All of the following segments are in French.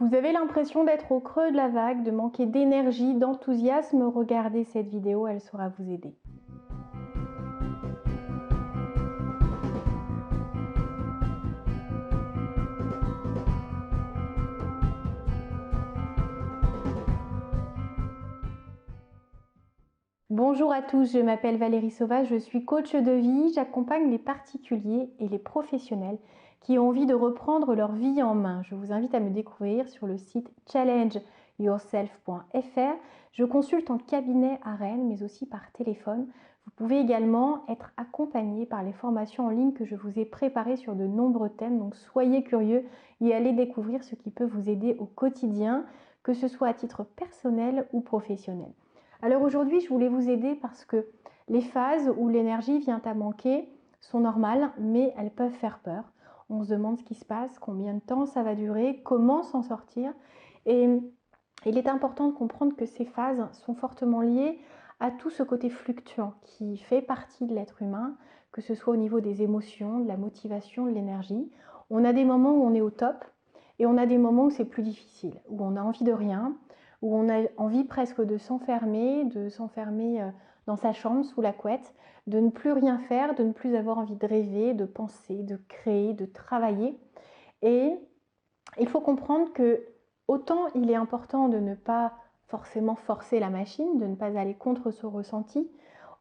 Vous avez l'impression d'être au creux de la vague, de manquer d'énergie, d'enthousiasme, regardez cette vidéo, elle saura vous aider. Bonjour à tous, je m'appelle Valérie Sauvage, je suis coach de vie, j'accompagne les particuliers et les professionnels qui ont envie de reprendre leur vie en main. Je vous invite à me découvrir sur le site challengeyourself.fr. Je consulte en cabinet à Rennes, mais aussi par téléphone. Vous pouvez également être accompagné par les formations en ligne que je vous ai préparées sur de nombreux thèmes. Donc soyez curieux et allez découvrir ce qui peut vous aider au quotidien, que ce soit à titre personnel ou professionnel. Alors aujourd'hui, je voulais vous aider parce que les phases où l'énergie vient à manquer sont normales, mais elles peuvent faire peur. On se demande ce qui se passe, combien de temps ça va durer, comment s'en sortir. Et il est important de comprendre que ces phases sont fortement liées à tout ce côté fluctuant qui fait partie de l'être humain, que ce soit au niveau des émotions, de la motivation, de l'énergie. On a des moments où on est au top et on a des moments où c'est plus difficile, où on a envie de rien, où on a envie presque de s'enfermer dans sa chambre sous la couette, de ne plus rien faire, de ne plus avoir envie de rêver, de penser, de créer, de travailler. Et il faut comprendre que autant il est important de ne pas forcément forcer la machine, de ne pas aller contre ce ressenti,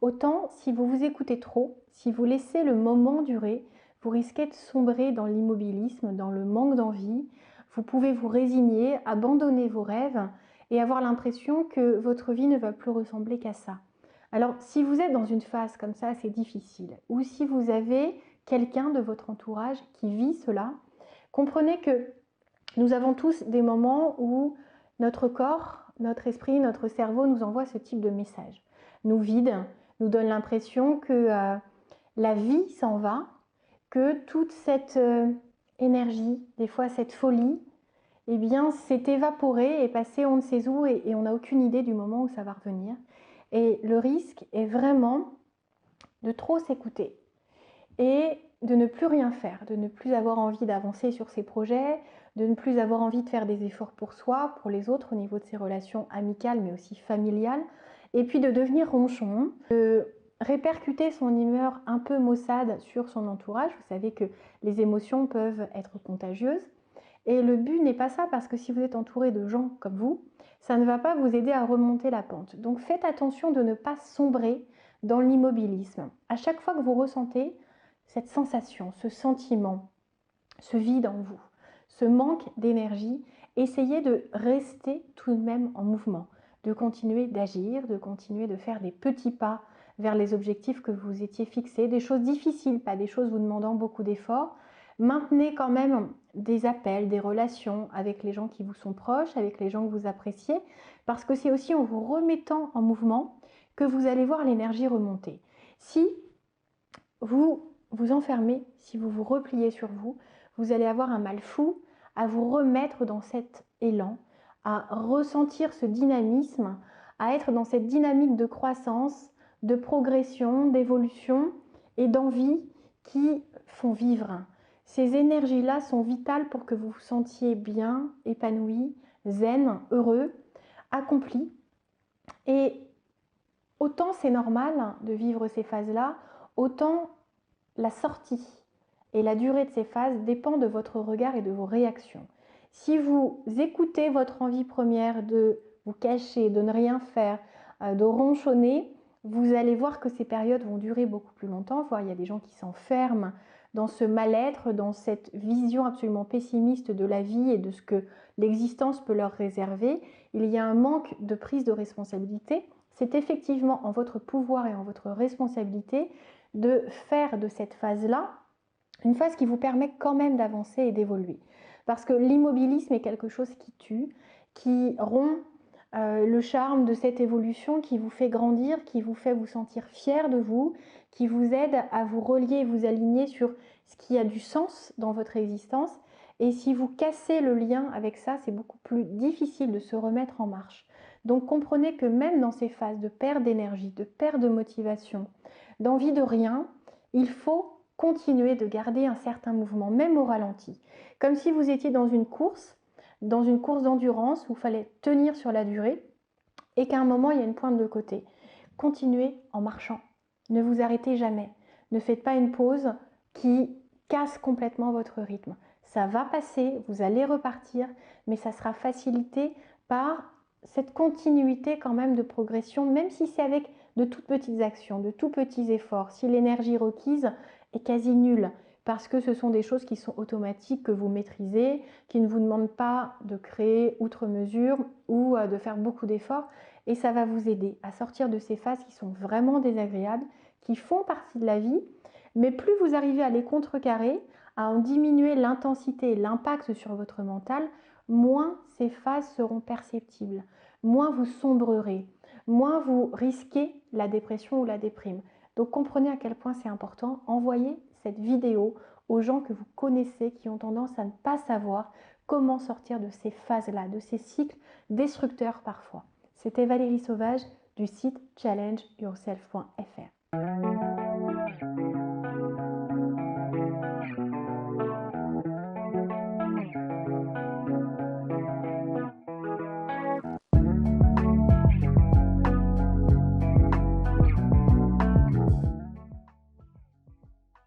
autant si vous vous écoutez trop, si vous laissez le moment durer, vous risquez de sombrer dans l'immobilisme, dans le manque d'envie. Vous pouvez vous résigner, abandonner vos rêves et avoir l'impression que votre vie ne va plus ressembler qu'à ça. Alors, si vous êtes dans une phase comme ça, c'est difficile, ou si vous avez quelqu'un de votre entourage qui vit cela, comprenez que nous avons tous des moments où notre corps, notre esprit, notre cerveau nous envoie ce type de message. Nous vide, nous donne l'impression que la vie s'en va, que toute cette énergie, des fois cette folie, eh bien, s'est évaporée et passée on ne sait où et on n'a aucune idée du moment où ça va revenir. Et le risque est vraiment de trop s'écouter et de ne plus rien faire, de ne plus avoir envie d'avancer sur ses projets, de ne plus avoir envie de faire des efforts pour soi, pour les autres au niveau de ses relations amicales mais aussi familiales, et puis de devenir ronchon, de répercuter son humeur un peu maussade sur son entourage. Vous savez que les émotions peuvent être contagieuses. Et le but n'est pas ça, parce que si vous êtes entouré de gens comme vous, ça ne va pas vous aider à remonter la pente. Donc faites attention de ne pas sombrer dans l'immobilisme. À chaque fois que vous ressentez cette sensation, ce sentiment, ce vide en vous, ce manque d'énergie, essayez de rester tout de même en mouvement, de continuer d'agir, de continuer de faire des petits pas vers les objectifs que vous étiez fixés, des choses difficiles, pas des choses vous demandant beaucoup d'efforts. Maintenez quand même des appels, des relations avec les gens qui vous sont proches, avec les gens que vous appréciez, parce que c'est aussi en vous remettant en mouvement que vous allez voir l'énergie remonter. Si vous vous enfermez, si vous vous repliez sur vous, vous allez avoir un mal fou à vous remettre dans cet élan, à ressentir ce dynamisme, à être dans cette dynamique de croissance, de progression, d'évolution et d'envie qui font vivre. Ces énergies-là sont vitales pour que vous vous sentiez bien, épanoui, zen, heureux, accompli. Et autant c'est normal de vivre ces phases-là, autant la sortie et la durée de ces phases dépend de votre regard et de vos réactions. Si vous écoutez votre envie première de vous cacher, de ne rien faire, de ronchonner, vous allez voir que ces périodes vont durer beaucoup plus longtemps, voire il y a des gens qui s'enferment dans ce mal-être, dans cette vision absolument pessimiste de la vie et de ce que l'existence peut leur réserver. Il y a un manque de prise de responsabilité. C'est effectivement en votre pouvoir et en votre responsabilité de faire de cette phase-là une phase qui vous permet quand même d'avancer et d'évoluer. Parce que l'immobilisme est quelque chose qui tue, qui rompt le charme de cette évolution, qui vous fait grandir, qui vous fait vous sentir fier de vous, qui vous aide à vous relier et vous aligner sur ce qui a du sens dans votre existence. Et si vous cassez le lien avec ça, c'est beaucoup plus difficile de se remettre en marche. Donc comprenez que même dans ces phases de perte d'énergie, de perte de motivation, d'envie de rien, il faut continuer de garder un certain mouvement, même au ralenti. Comme si vous étiez dans une course, dans une course d'endurance où il fallait tenir sur la durée et qu'à un moment, il y a une pointe de côté. Continuez en marchant. Ne vous arrêtez jamais. Ne faites pas une pause qui casse complètement votre rythme. Ça va passer, vous allez repartir, mais ça sera facilité par cette continuité quand même de progression, même si c'est avec de toutes petites actions, de tout petits efforts. Si l'énergie requise est quasi nulle, parce que ce sont des choses qui sont automatiques, que vous maîtrisez, qui ne vous demandent pas de créer outre mesure ou de faire beaucoup d'efforts, et ça va vous aider à sortir de ces phases qui sont vraiment désagréables, qui font partie de la vie, mais plus vous arrivez à les contrecarrer, à en diminuer l'intensité et l'impact sur votre mental, moins ces phases seront perceptibles, moins vous sombrerez, moins vous risquez la dépression ou la déprime. Donc comprenez à quel point c'est important. Envoyez cette vidéo aux gens que vous connaissez qui ont tendance à ne pas savoir comment sortir de ces phases-là, de ces cycles destructeurs parfois. C'était Valérie Sauvage du site challengeyourself.fr.